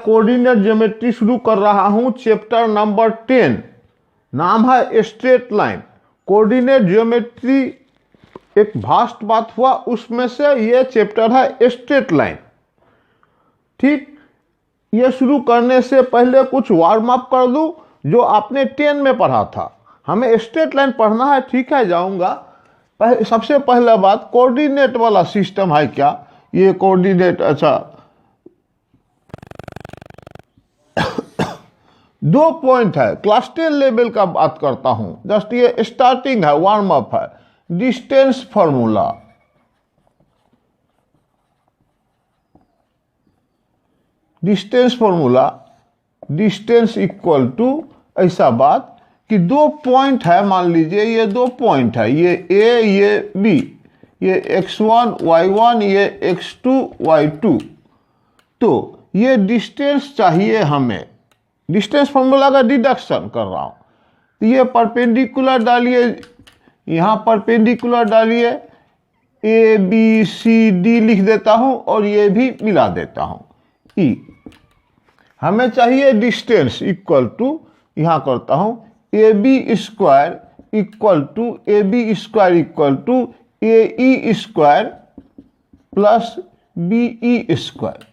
Coordinate geometry शुरू कर रहा हूं, चैप्टर नंबर 10, नाम है स्ट्रेट लाइन। कोऑर्डिनेट ज्योमेट्री एक भास्ट बात हुआ, उसमें से ये चैप्टर है स्ट्रेट लाइन। ठीक, ये शुरू करने से पहले कुछ वार्म अप कर दूं जो आपने 10 में पढ़ा था। हमें स्ट्रेट लाइन पढ़ना है, ठीक है, जाऊंगा। सबसे पहला बात, कोऑर्डिनेट वाला सिस्टम है क्या? ये कोऑर्डिनेट, अच्छा, 2 पॉइंट है, क्लास 10 लेवल का बात करता हूं, जस्ट ये स्टार्टिंग है, वार्म अप है। Distance formula, distance equal to ऐसा बात कि 2 पॉइंट है, मान लीजिए ये 2 पॉइंट है, ये ए ये बी, ये x1 y1 ये x2 y2। तो ये डिस्टेंस चाहिए हमें, डिस्टेंस फॉर्मूला का डिडक्शन कर रहा हूं। तो ये परपेंडिकुलर डालिए, यहाँ परपेंडिकुलर डालिए, ए बी सी डी लिख देता हूं और ये भी मिला देता हूं, ई। हमें चाहिए डिस्टेंस इक्वल टू, यहाँ करता हूं, A B square equal to A E square plus B E square.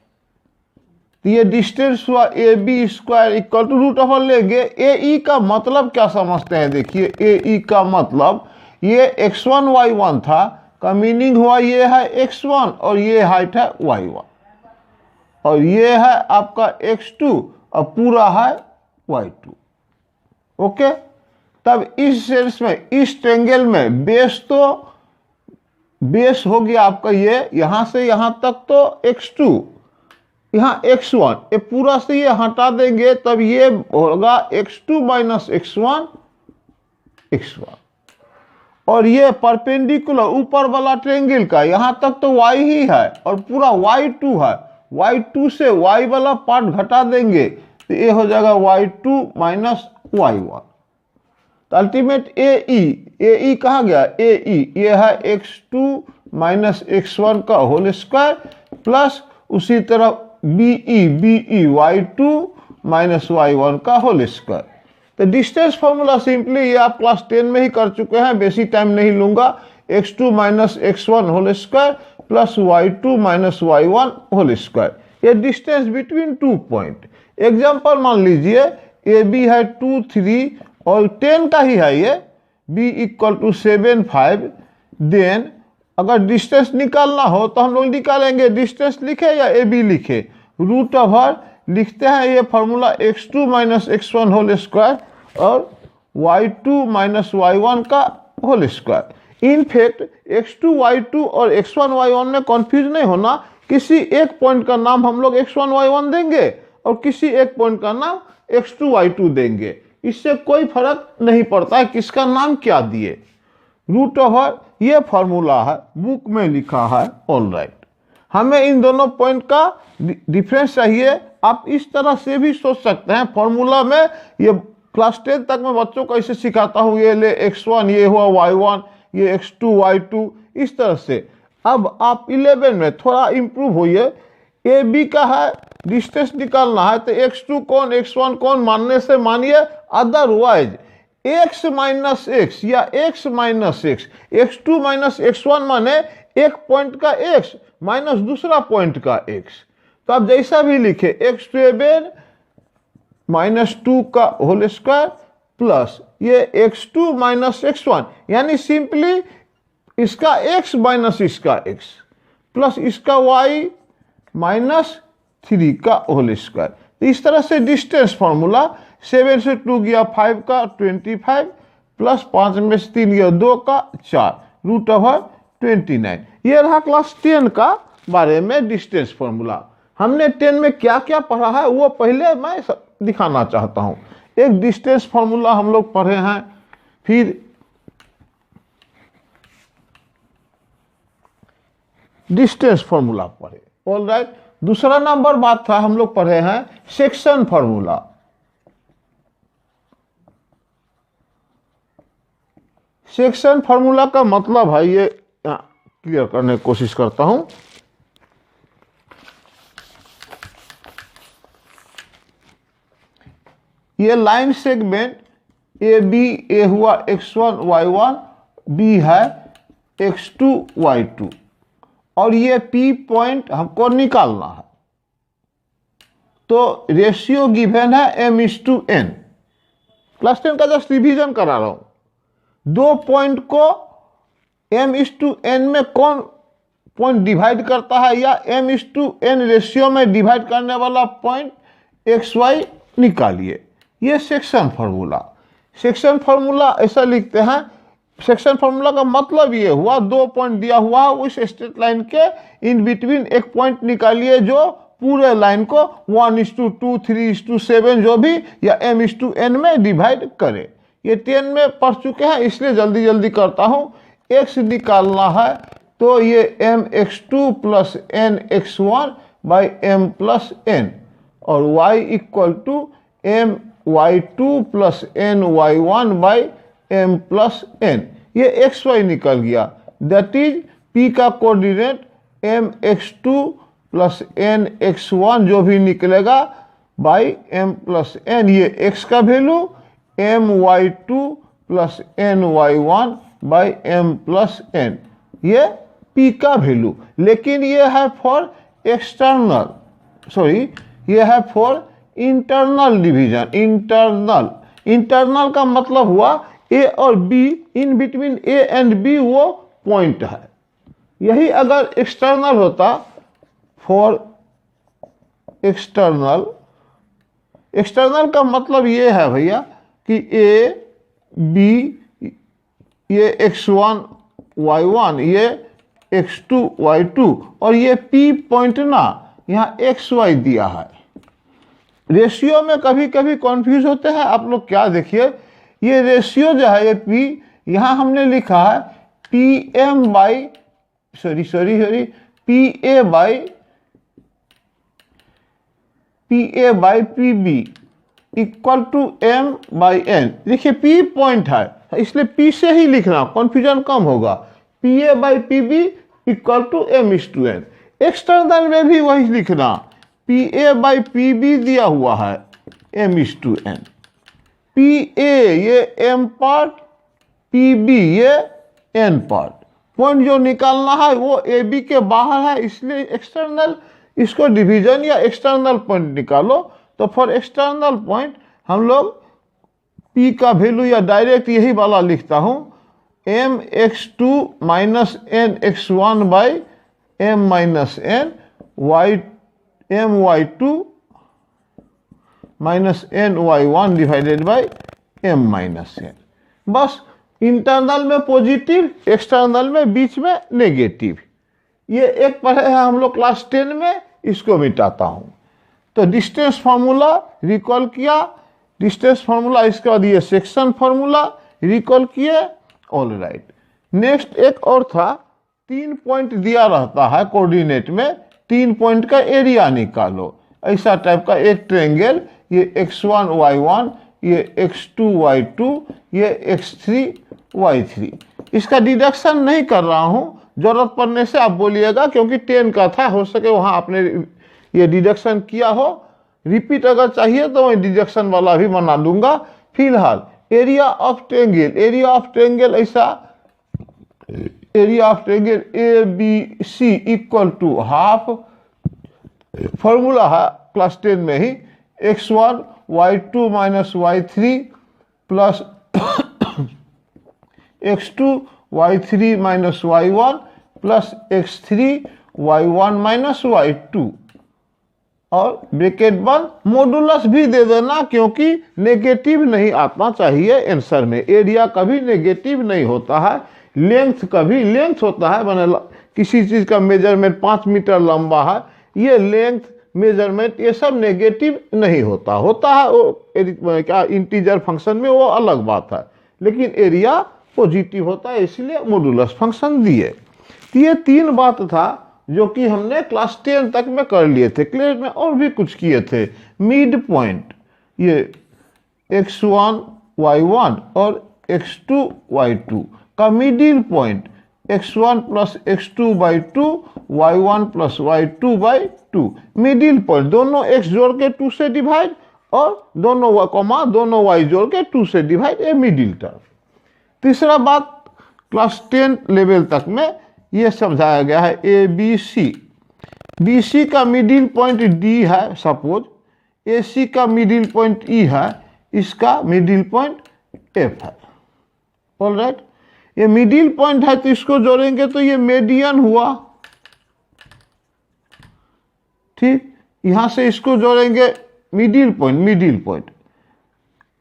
तो ये डिस्टेंस हुआ A B square equal to root over लेंगे। ए ई का मतलब क्या समझते हैं? देखिए, ए ई का मतलब ये x1 y1 था, का मीनिंग हुआ ये है x1 और ये हाइट है y1 और ये है आपका x2 और पूरा है y2। ओके, तब इस सेंस में, इस ट्रेंगल में बेस हो गया आपका ये, यहां से यहां तक तो x2, यहाँ x1, ये पूरा से ये हटा देंगे तब ये होगा x2 माइनस x1 और ये परपेंडिकुलर ऊपर वाला ट्रेंगल का यहां तक तो y ही है और पूरा y2 है। y2 से y वाला पार्ट घटा देंगे तो ये हो जाएगा y2 माइनस y1। तो अल्टीमेट ए ई कहाँ गया? ए ई ये है x2 माइनस x1 का होल स्क्वायर प्लस उसी तरह B E y2 minus y1 का होल स्क्वायर। तो डिस्टेंस फॉर्मूला सिंपली ये आप क्लास 10 में ही कर चुके हैं, बेसी टाइम नहीं लूंगा। x2 minus x1 whole square plus y2 minus y1 whole square, ये डिस्टेंस बिटवीन 2 पॉइंट। एग्जांपल मान लीजिए ए बी है 2 3 और 10 का ही है ये, b इक्वल टू 7 5। देन अगर डिस्टेंस निकालना हो तो हम लोग निकालेंगे, डिस्टेंस लिखे या ए बी लिखे, रूट ओवर लिखते हैं ये formula x2 minus x1 whole square और y2 माइनस y1 का whole square. In fact x2 y2 और x1 y1 में कंफ्यूज नहीं होना, किसी एक पॉइंट का नाम हम लोग x1 y1 देंगे और किसी एक पॉइंट का नाम x2 y2 देंगे, इससे कोई फर्क नहीं पड़ता है किसका नाम क्या दिए। रूट ओवर ये फॉर्मूला है, बुक में लिखा है, ऑल राइट। हमें इन दोनों पॉइंट का डिफरेंस चाहिए। आप इस तरह से भी सोच सकते हैं, फॉर्मूला में ये क्लास 10 तक मैं बच्चों को ऐसे सिखाता हूँ, ये ले x1 ये हुआ y1, ये x2 y2, इस तरह से। अब आप 11 में थोड़ा इंप्रूव होइए, ए बी का है, डिस्टेंस निकालना है तो x2 कौन x1 कौन मानने से मानिए, अदरवाइज x माइनस एक्स या x minus x, x2 minus x1 माने एक पॉइंट का x माइनस दूसरा पॉइंट का x। तो आप जैसा भी लिखे x7 माइनस 2 का होल स्क्वायर प्लस ये x2 माइनस x1, यानी सिंपली इसका x माइनस इसका x प्लस इसका y माइनस 3 का होल स्क्वायर। तो इस तरह से डिस्टेंस फॉर्मूला 7 से 2 गया 5 का 25 प्लस 5 में से 3 गया 2 का 4 रूट ओवर 29। ये रहा क्लास 10 का बारे में डिस्टेंस फॉर्मूला। हमने 10 में क्या क्या पढ़ा है वो पहले मैं दिखाना चाहता हूं। एक डिस्टेंस फॉर्मूला हम लोग पढ़े हैं, फिर डिस्टेंस फॉर्मूला पढ़े, ऑल राइट। दूसरा नंबर बात था, हम लोग पढ़े हैं सेक्शन फॉर्मूला। सेक्शन फॉर्मूला का मतलब है, ये क्लियर करने की कोशिश करता हूं। ये लाइन सेगमेंट ए बी, ए हुआ x1 y1, बी है x2 y2, और ये P पॉइंट हमको निकालना है। तो रेशियो गिवन है m/n। क्लास 10 का जस्ट रिवीजन करा रहा हूं। दो पॉइंट को m/n में कौन पॉइंट डिवाइड करता है, या m/n रेशियो में डिवाइड करने वाला पॉइंट xy निकालिए। ये सेक्शन फार्मूला। सेक्शन फार्मूला ऐसा लिखते हैं। सेक्शन फार्मूला का मतलब ये हुआ, दो पॉइंट दिया हुआ है, उस स्ट्रेट लाइन के इन बिटवीन एक पॉइंट निकालिए जो पूरे लाइन को 1:2, 3:7 जो भी, या m/n में डिवाइड करे। ये 10 में पढ़ चुके हैं, इसलिए जल्दी जल्दी करता हूँ। x निकालना है तो ये mx2 plus nx1 by m+n, और y equal to my2 plus ny1 by m+n। ये xy निकल गया। दैट इज p का कोऑर्डिनेट mx2 प्लस nx1 जो भी निकलेगा बाई m+n। ये x का value my2 plus ny1 by m+n, ये p का वैल्यू। लेकिन ये है फॉर एक्सटर्नल, सॉरी ये है फॉर इंटरनल डिवीजन। इंटरनल का मतलब हुआ a और b, in between a and b वो पॉइंट है। यही अगर एक्सटर्नल होता, फॉर एक्सटर्नल, एक्सटर्नल का मतलब ये है भैया कि a b, ये x1 y1, ये x2 y2, और ये p पॉइंट ना यहाँ xy दिया है। रेशियो में कभी कभी कंफ्यूज होते हैं आप लोग। क्या देखिए, ये रेशियो जो है ये p, यहाँ हमने लिखा है pm by pa by pb equal to m by n। देखिए p पॉइंट है, इसलिए p से ही लिखना, कंफ्यूजन कम होगा। pa by pb equal to m/n। External में भी वही लिखना, pa बाई pb दिया हुआ है m/n। pa ये m पार्ट, pb ये n पार्ट। पॉइंट जो निकालना है वो ab के बाहर है, इसलिए एक्सटर्नल, इसको डिवीजन या एक्सटर्नल पॉइंट निकालो। तो फॉर एक्सटर्नल पॉइंट हम लोग p का वैल्यू या डायरेक्ट यही वाला लिखता हूं, mx2 minus nx1 by m-n, my2 minus ny1 divided by m-n। बस इंटरनल में पॉजिटिव, एक्सटर्नल में बीच में नेगेटिव। ये एक पढ़े हैं हम लोग क्लास 10 में, इसको मिटाता हूं। तो डिस्टेंस फार्मूला रिकॉल किया, डिस्टेंस फार्मूला, इसके बाद ये सेक्शन फार्मूला रिकॉल किए, ऑल राइट। नेक्स्ट एक और था, 3 पॉइंट दिया रहता है कोऑर्डिनेट में, 3 पॉइंट का एरिया निकालो। ऐसा टाइप का एक ट्रायंगल, ये x1 y1, ये x2 y2, ये x3 y3। इसका डिडक्शन नहीं कर रहा हूं, जरूरत पड़ने से आप बोलिएगा, क्योंकि 10 का था, हो सके वहां आपने ये डिडक्शन किया हो। रिपीट अगर चाहिए तो मैं डिडक्शन वाला भी बना दूंगा। फिलहाल एरिया ऑफ ट्रायंगल ऐसा, area of triangle A B C equal to half, formula है क्लास 10 में ही, x1 y2 minus y3 plus x2 y3 minus y1 plus x3 y1 minus y2, और ब्रैकेट बंद। मॉडुलस भी दे देना, क्योंकि नेगेटिव नहीं आना चाहिए आंसर में। एरिया कभी नेगेटिव नहीं होता है, लेंथ कभी, लेंथ होता है, मैंने किसी चीज़ का मेजरमेंट 5 मीटर लंबा है, ये लेंथ मेजरमेंट ये सब नेगेटिव नहीं होता है वो क्या इंटीजर फंक्शन में, वो अलग बात है। लेकिन एरिया पॉजिटिव होता है, इसलिए मॉडुलस फंक्शन दिए। तो ये 3 बात था जो कि हमने क्लास 10 तक में कर लिए थे। क्लियर में और भी कुछ किए थे। मिड पॉइंट, ये x1 y1 और x2 y2 का middle point x1 plus x2 by 2, y1 plus y2 by 2। Middle point दोनों x जोड़ के 2 से डिवाइड और दोनों कॉमा दोनों y जोड़ के 2 से डिवाइड, ए मिडिल टर्म। तीसरा बात, क्लास 10 लेवल तक में ये समझाया गया है A B C. B C का मिडिल पॉइंट डी है सपोज, ए सी का मिडिल पॉइंट ई है, इसका मिडिल पॉइंट एफ है। ऑलराइट, ये मिडिल पॉइंट है तो इसको जोड़ेंगे तो ये मीडियन हुआ। ठीक, यहां से इसको जोड़ेंगे मिडिल पॉइंट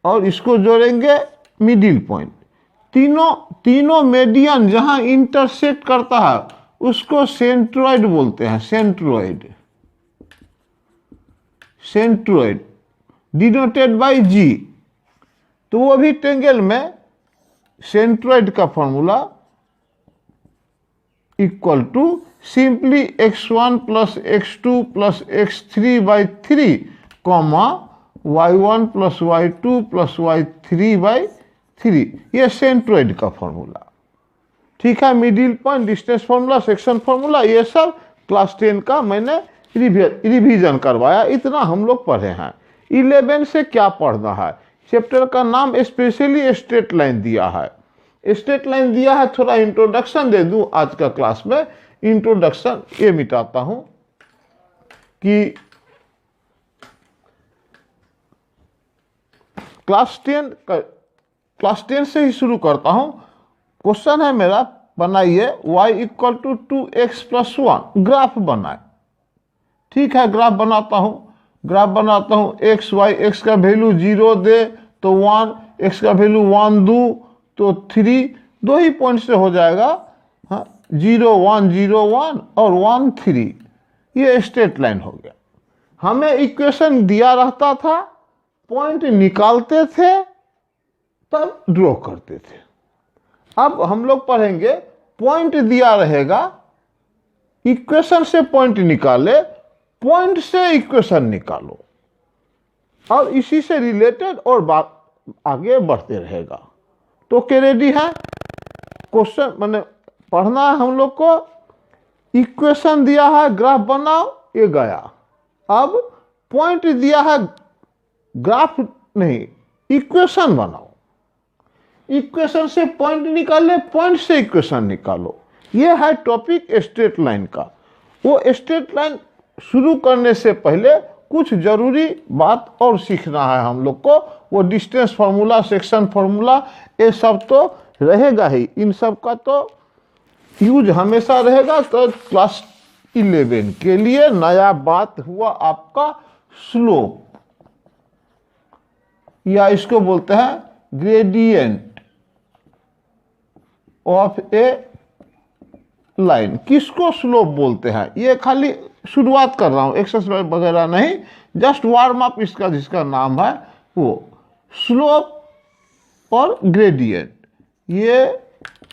और इसको जोड़ेंगे मिडिल पॉइंट। तीनों मीडियन जहां इंटरसेक्ट करता है उसको सेंट्रोइड बोलते हैं। Centroid denoted by G. तो वो भी ट्रायंगल में सेंट्रोइड का formula equal to simply x1 plus x2 plus x3 by 3 comma y1 plus y2 plus y3 by 3, ये सेंट्रोइड का फॉर्मूला। ठीक है, middle point, distance formula, section formula, ये सब क्लास 10 का मैंने रिवीजन करवाया। इतना हम लोग पढ़े हैं। 11 से क्या पढ़ना है, चैप्टर का नाम स्पेशली स्ट्रेट लाइन दिया है। स्ट्रेट लाइन दिया है, थोड़ा इंट्रोडक्शन दे दूं आज का क्लास में। इंट्रोडक्शन ये मिटाता हूं कि क्लास 10 से ही शुरू करता हूं। क्वेश्चन है मेरा, बनाइए y equal to 2x plus 1, graph बनाए। ठीक है, ग्राफ बनाता हूं। x y, x का वैल्यू 0 दे तो 1, x का वैल्यू 1 दो तो 3, दो ही पॉइंट से हो जाएगा। हाँ, 0 1 0 1 और 1 3, ये स्ट्रेट लाइन हो गया। हमें इक्वेशन दिया रहता था, पॉइंट निकालते थे तब ड्रॉ करते थे। अब हम लोग पढ़ेंगे, पॉइंट दिया रहेगा, इक्वेशन से पॉइंट निकाले, पॉइंट से इक्वेशन निकालो और इसी से रिलेटेड और बात आगे बढ़ते रहेगा। तो क्या रेडी है? क्वेश्चन मैंने पढ़ना है हम लोग को। इक्वेशन दिया है, ग्राफ बनाओ, ये गया। अब पॉइंट दिया है, ग्राफ नहीं, इक्वेशन बनाओ। इक्वेशन से पॉइंट निकाले, पॉइंट से इक्वेशन निकालो। ये है टॉपिक स्ट्रेट लाइन का। वो स्ट्रेट लाइन शुरू करने से पहले कुछ जरूरी बात और सीखना है हम लोग को। वो डिस्टेंस फार्मूला, सेक्शन फार्मूला, ये सब तो रहेगा ही। इन सब का तो यूज हमेशा रहेगा। तो क्लास 11 के लिए नया बात हुआ आपका स्लोप, या इसको बोलते हैं ग्रेडियंट ऑफ ए लाइन। किसको स्लोप बोलते हैं, ये खाली शुरुआत कर रहा हूं, एक्सरसाइज वगैरह नहीं, जस्ट वार्म अप इसका जिसका नाम है वो। स्लोप और ग्रेडियंट, ये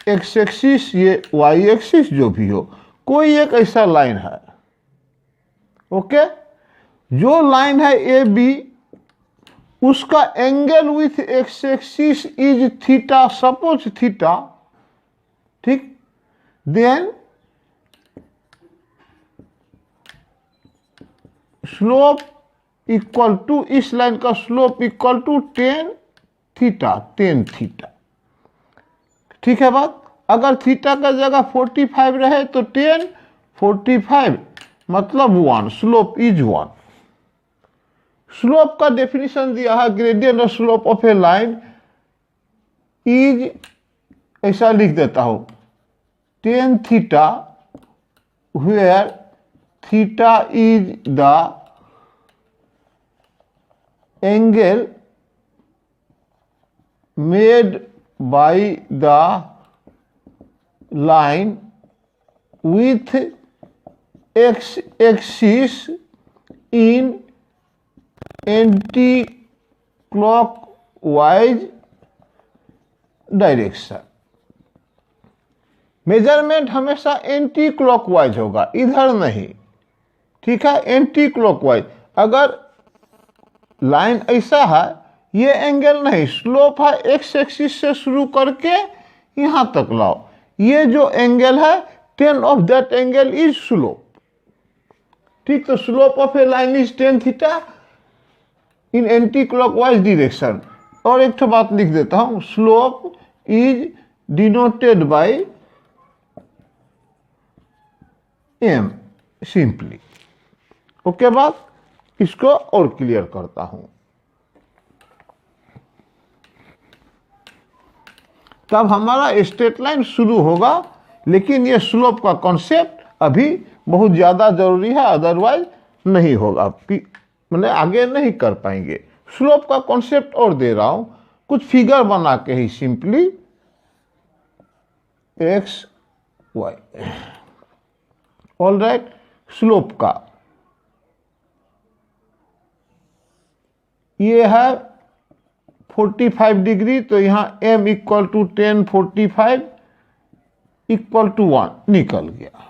एक्स एक्सिस, ये वाई एक्सिस, जो भी हो, कोई एक ऐसा लाइन है। ओके, जो लाइन है ए बी, उसका angle with x axis is theta, suppose theta. ठीक, देन स्लोप इक्वल टू, इस लाइन का slope equal to ten theta. ठीक है बात। अगर थीटा का जगह 45 रहे तो 10 45 मतलब 1, स्लोप इज 1। स्लोप का डेफिनेशन दिया है, ग्रेडियंट और slope of a line is, ऐसा लिख देता हूं, tan theta where theta is the angle made by the line with x axis in anti clockwise direction. Measurement हमेशा एंटी क्लॉकवाइज होगा, इधर नहीं। ठीक है, एंटी क्लॉकवाइज। अगर लाइन ऐसा है, ये एंगल नहीं, स्लोप है, एक्स एक्सिस से शुरू करके यहां तक लाओ, ये जो एंगल है 10 of that angle is slope. ठीक, तो slope of a line is 10 theta. In anti clockwise direction. और एक तो बात लिख देता हूं, slope is denoted by M simply. Okay बात, इसको और क्लियर करता हूं। तब हमारा स्ट्रेट लाइन शुरू होगा, लेकिन ये स्लोप का कॉन्सेप्ट अभी बहुत ज़्यादा जरूरी है, अदरवाइज नहीं होगा, मैंने आगे नहीं कर पाएंगे। स्लोप का कॉन्सेप्ट और दे रहा हूं, कुछ फिगर बना के ही simply x y. All right, slope का ये है 45 डिग्री, तो यहां m equal to 10 45 equal to 1 निकल गया।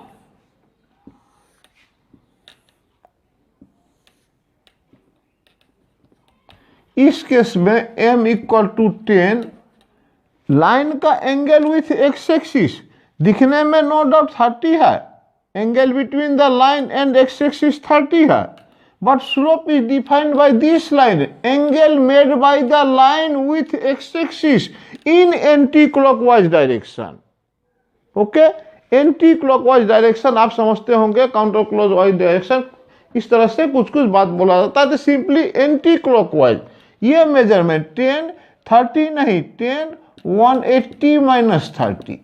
इस केस में m इक्वल टू 10, लाइन का एंगल विथ एक्स एक्सिस दिखने में नो डाउट 30 है, angle between the line and x axis 30 है, but slope is defined by this line, angle made by the line with x axis in anti clockwise direction. Okay, anti clockwise direction आप समझते होंगे, counter clockwise direction, इस तरह से कुछ कुछ बात बोला जाता है। तो सिंपली एंटी क्लॉकवाइज, ये मेजरमेंट 10 30 नहीं, 10 180 minus 30,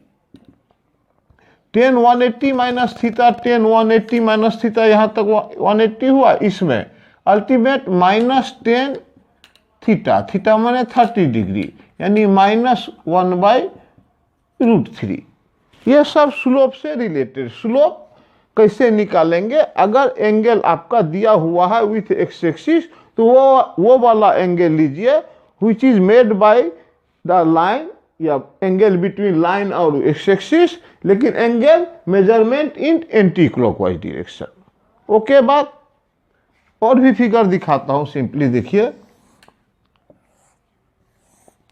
10 180 minus theta, 10 180 minus theta, यहां तक 180 हुआ। इसमें अल्टीमेट माइनस 10 थीटा, थीटा माने 30 डिग्री, यानी -1/√3। ये सब स्लोप से रिलेटेड। स्लोप कैसे निकालेंगे? अगर एंगल आपका दिया हुआ है विथ एक्स एक्सिस, तो वो वाला एंगल लीजिए which is made by the line, या एंगल बिटवीन लाइन और एक्स एक्सिस, लेकिन angle measurement in anti clockwise direction. Okay बात, और भी फिगर दिखाता हूं, सिंपली देखिए,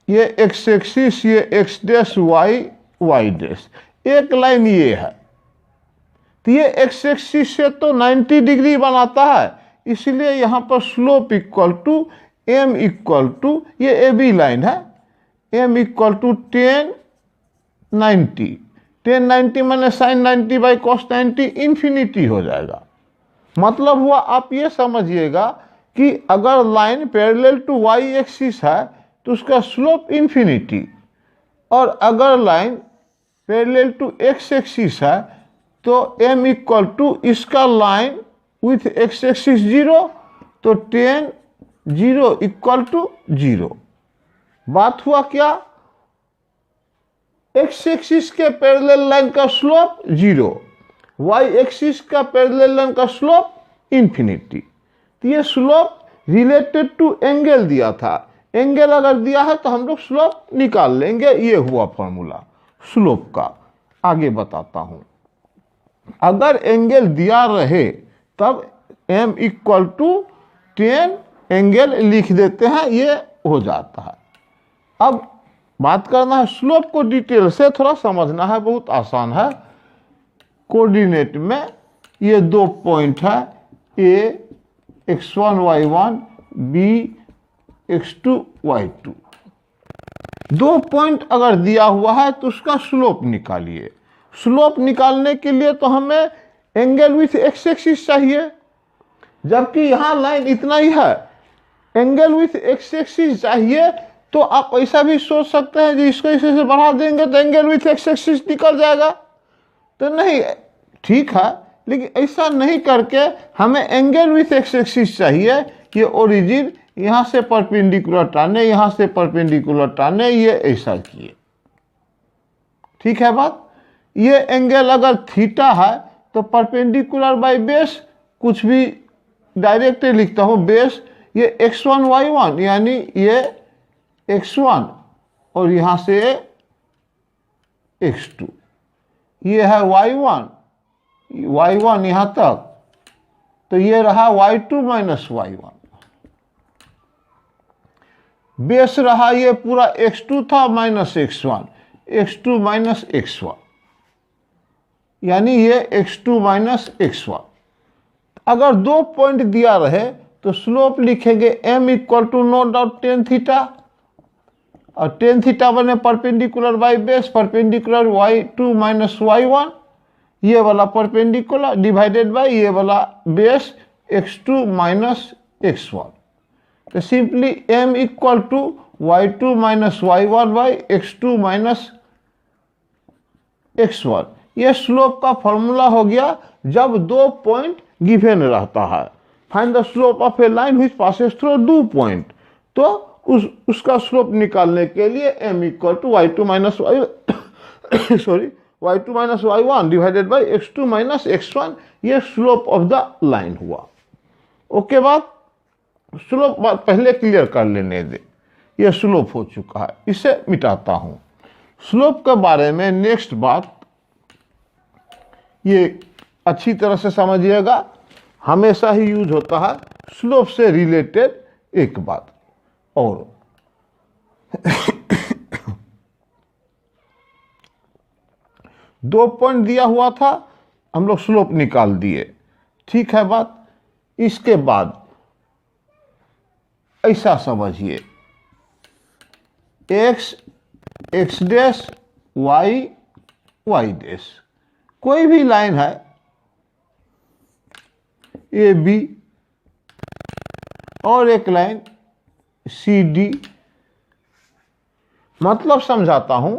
ये एक्स एक्सिस, ये X dash Y Y dash, एक लाइन ये है, तो ये एक्स एक्सिस से तो 90 डिग्री बनाता है, इसलिए यहां पर slope equal to m equal to, ये ए बी लाइन है, m इक्वल टू 10 90, 10 90 मैंने साइन 90 बाई कॉस 90 इन्फिनिटी हो जाएगा। मतलब हुआ, आप ये समझिएगा कि अगर line parallel to Y axis है तो उसका स्लोप इन्फिनिटी, और अगर line parallel to X axis है तो m इक्वल टू इसका लाइन विथ एक्स एक्सिस 0, तो 10 0 इक्वल टू 0। बात हुआ क्या? एक्स एक्सिस के पैरेलल लाइन का स्लोप 0, वाई एक्सिस का पैरेलल लाइन का स्लोप इन्फिनिटी। तो ये स्लोप रिलेटेड टू एंगल दिया था, एंगल अगर दिया है तो हम लोग स्लोप निकाल लेंगे। ये हुआ फॉर्मूला स्लोप का। आगे बताता हूं, अगर एंगल दिया रहे तब m इक्वल टू 10 एंगल लिख देते हैं, ये हो जाता है। अब बात करना है स्लोप को, डिटेल से थोड़ा समझना है, बहुत आसान है। कोऑर्डिनेट में ये 2 पॉइंट है, a x1 y1, b x2 y2। 2 point अगर दिया हुआ है तो उसका स्लोप निकालिए। स्लोप निकालने के लिए तो हमें एंगल विथ एक्स एक्सिस चाहिए, जबकि यहां लाइन इतना ही है, एंगल विथ एक्स एक्सिस चाहिए। तो आप ऐसा भी सोच सकते हैं कि इसको इसे से बढ़ा देंगे तो एंगल विथ एक्स एक्सिस निकल जाएगा, तो नहीं, ठीक है, लेकिन ऐसा नहीं करके हमें एंगल विथ एक्स एक्सिस चाहिए कि ओरिजिन यहां से परपेंडिकुलर टाने, यहां से परपेंडिकुलर टाने, ये ऐसा किए। ठीक है बात। ये एंगल अगर थीटा है तो परपेंडिकुलर बाय बेस, कुछ भी डायरेक्ट लिखता हूं, बेस ये x1 y1, यानी ये x1 और यहां से x2, ये है y1 यहां तक, तो ये रहा y2 माइनस y1। बेस रहा ये पूरा x2 था minus x1, x2 minus x1, यानी ये x2 माइनस x1। अगर 2 पॉइंट दिया रहे तो स्लोप लिखेंगे m equal to no doubt tan theta, और टेन थीटा बने perpendicular by base, perpendicular y2 minus y1, ये वाला परपेंडिकुलर डिवाइडेड बाई ये वाला बेस x2 माइनस x1। तो simply m equal to y2 minus y1 by x2 minus x1। ये slope का formula हो गया जब दो पॉइंट गिवन रहता है। Find the slope of a line which passes through two point, तो उसका स्लोप निकालने के लिए m equal to y2 minus y sorry y2 minus y1 divided by x2 minus x1, ये स्लोप ऑफ द लाइन हुआ। Okay बात, slope बात पहले क्लियर कर लेने दे, ये स्लोप हो चुका है, इसे मिटाता हूं। स्लोप के बारे में नेक्स्ट बात ये अच्छी तरह से समझिएगा, हमेशा ही यूज होता है स्लोप से रिलेटेड एक बात। और दो पॉइंट दिया हुआ था, हम लोग स्लोप निकाल दिए, ठीक है बात। इसके बाद ऐसा समझिए x x dash y y dash, कोई भी लाइन है ए बी और एक लाइन सी डी, मतलब समझाता हूं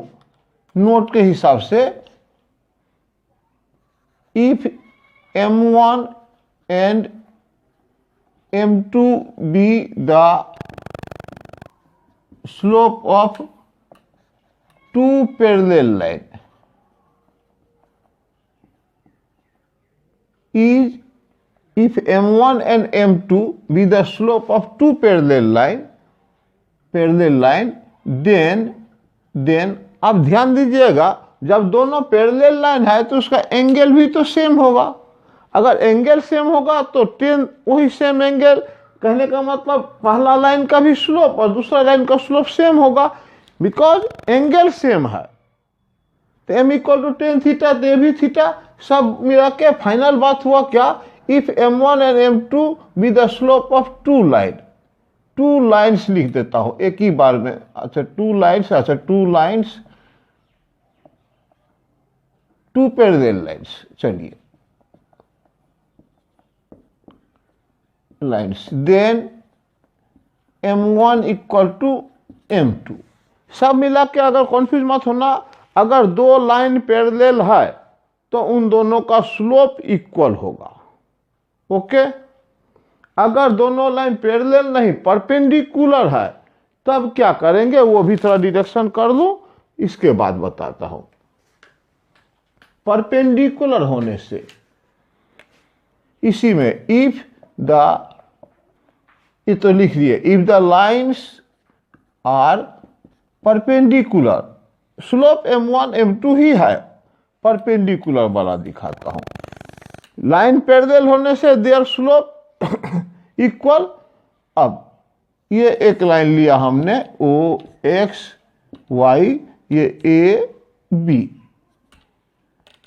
नोट के हिसाब से। If m1 and m2 be the slope of two parallel line is, if m1 and m2 be the slope of two parallel line then आप ध्यान दीजिएगा, जब दोनों पैरेलल लाइन है तो उसका एंगल भी तो सेम होगा। अगर एंगल सेम होगा तो टेन वही सेम एंगल, कहने का मतलब पहला लाइन का भी स्लोप और दूसरा लाइन का स्लोप सेम होगा, बिकॉज एंगल सेम है। तो m equal to ten theta, तो ये भी थीटा, सब मिला के फाइनल बात हुआ क्या, if m1 and m2 be the slope of two line, two lines लिख देता हूं एक ही बार में। अच्छा टू लाइन्स, अच्छा two lines, two parallel lines, चलिए lines, then m1 equal to m2, सब मिला के, अगर कॉन्फ्यूज मत होना, अगर दो लाइन पैरेलल है तो उन दोनों का स्लोप इक्वल होगा। ओके, अगर दोनों लाइन पैरेलल नहीं परपेंडिकुलर है तब क्या करेंगे, वो भी थोड़ा डिडक्शन कर लो, इसके बाद बताता हूं। परपेंडिकुलर होने से इसी में इफ द, ये तो लिख दिए, if the lines are perpendicular, slope m1 m2 ही है, परपेंडिकुलर वाला दिखाता हूं। लाइन पैरेलल होने से देयर स्लोप इक्वल। अब ये एक लाइन लिया हमने ओ एक्स वाई, ये ए बी,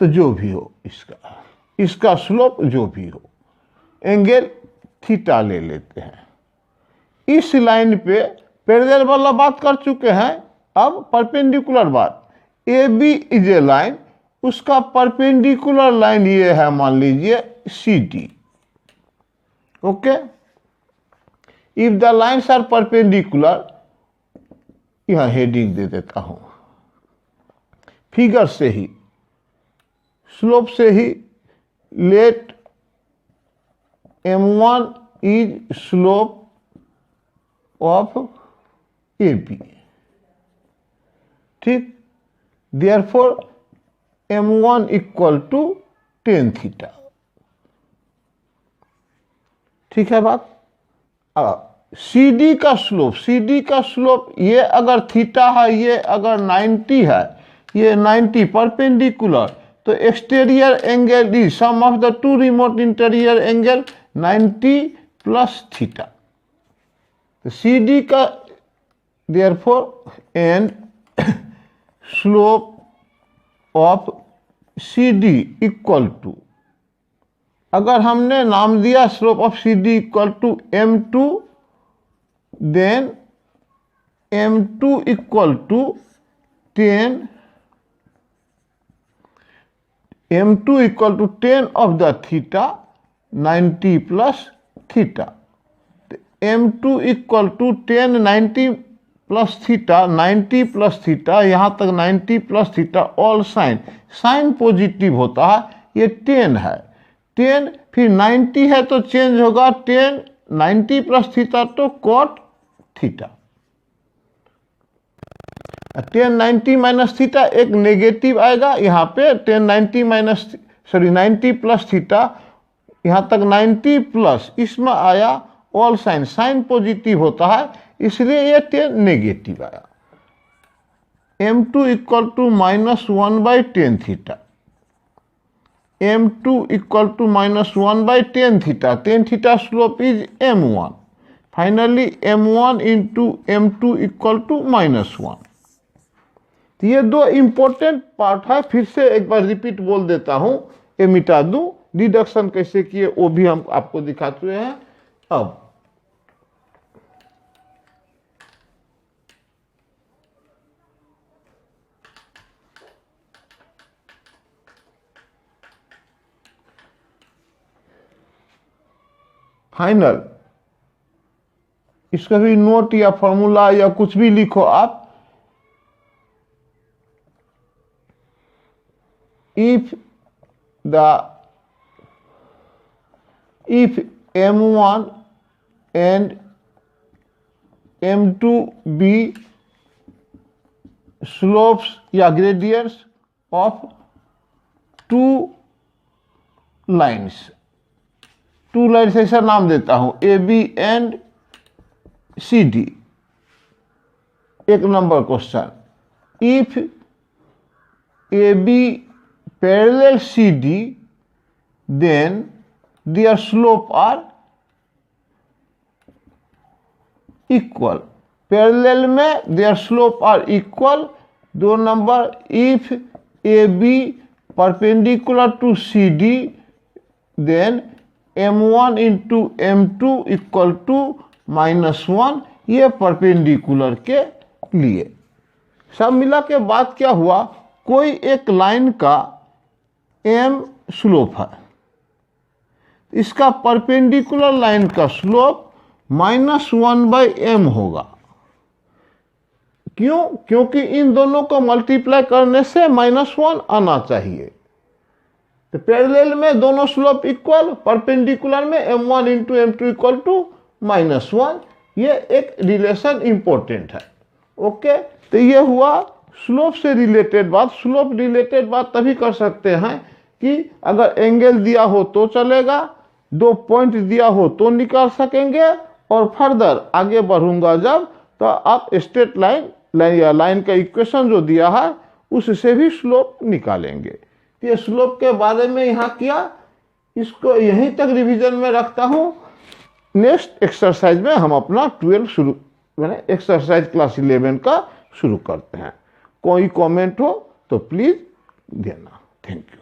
तो जो भी हो इसका स्लोप जो भी हो, एंगल थीटा ले लेते हैं। इस लाइन पे पैरेलल वाला बात कर चुके हैं, अब परपेंडिकुलर बात। A B is a line, उसका परपेंडिकुलर लाइन ये है, मान लीजिए C D. Okay, if the lines are perpendicular, यहां हेडिंग दे देता हूं, फिगर से ही, स्लोप से ही, let m1 is slope of A B, ठीक, therefore m1 equal to ten theta, ठीक है बात। सी डी का स्लोप, ये अगर थीटा है, ये अगर 90 है, ये 90 परपेंडिकुलर, तो exterior angle is sum of the two remote interior angle 90 plus theta. तो सी डी का therefore and slope of C D equal to अगर हमने नाम दिया slope of C D equal to m2, then m2 equal to 10, m2 equal to 10 of the theta 90 plus theta. m2 equal to 10 90 plus theta, 90 plus theta, यहाँ तक 90 plus theta all sign, sign positive होता है, ये 10 है, 10 फिर 90 है तो change होगा 10 90 प्लस थीटा तो कॉट थीटा। 10 90 माइनस थीटा एक नेगेटिव आएगा, यहाँ पे 10 90 माइनस 90 प्लस थीटा, यहाँ तक 90 प्लस, इसमें आया ऑल साइन, साइन पॉजिटिव होता है इसलिए ये 10 नेगेटिव आया। m2 equal to -1/10 theta, m2 equal to -1/10 theta, 10 theta slope is m1, finally m1 into m2 equal to -1। तो ये दो इंपॉर्टेंट पार्ट है, फिर से एक बार रिपीट बोल देता हूं, ये मिटा दूं, डिडक्शन कैसे किए वो भी हम आपको दिखा चुके हैं। अब फाइनल, इसका भी नोट या फॉर्मूला या कुछ भी लिखो आप। If m1 and m2 be slopes या gradients of two lines, ऐसा नाम देता हूं AB एंड CD। एक number question, if AB parallel CD then their slope are equal, parallel में their slope are equal। 2 number, if AB perpendicular to CD then m1 into m2 equal to -1, ये perpendicular के लिए। सब मिला के बाद क्या हुआ, कोई एक लाइन का m स्लोप है, इसका परपेंडिकुलर लाइन का स्लोप -1/m होगा। क्यों? क्योंकि इन दोनों को मल्टीप्लाई करने से -1 आना चाहिए। तो पैरेलल में दोनों स्लोप इक्वल, परपेंडिकुलर में m1 into m2 equal to -1, ये एक रिलेशन इंपॉर्टेंट है। ओके, तो ये हुआ स्लोप से रिलेटेड बात। स्लोप रिलेटेड बात तभी कर सकते हैं कि अगर एंगल दिया हो तो चलेगा, 2 पॉइंट दिया हो तो निकाल सकेंगे, और फर्दर आगे बढ़ूंगा जब तो आप स्ट्रेट लाइन या लाइन का इक्वेशन जो दिया है उससे भी स्लोप निकालेंगे। ये स्लोप के बारे में यहाँ किया, इसको यहीं तक रिवीजन में रखता हूँ। नेक्स्ट एक्सरसाइज में हम अपना 12 शुरू मैंने एक्सरसाइज क्लास 11 का शुरू करते हैं। कोई कमेंट हो तो प्लीज देना। Thank you.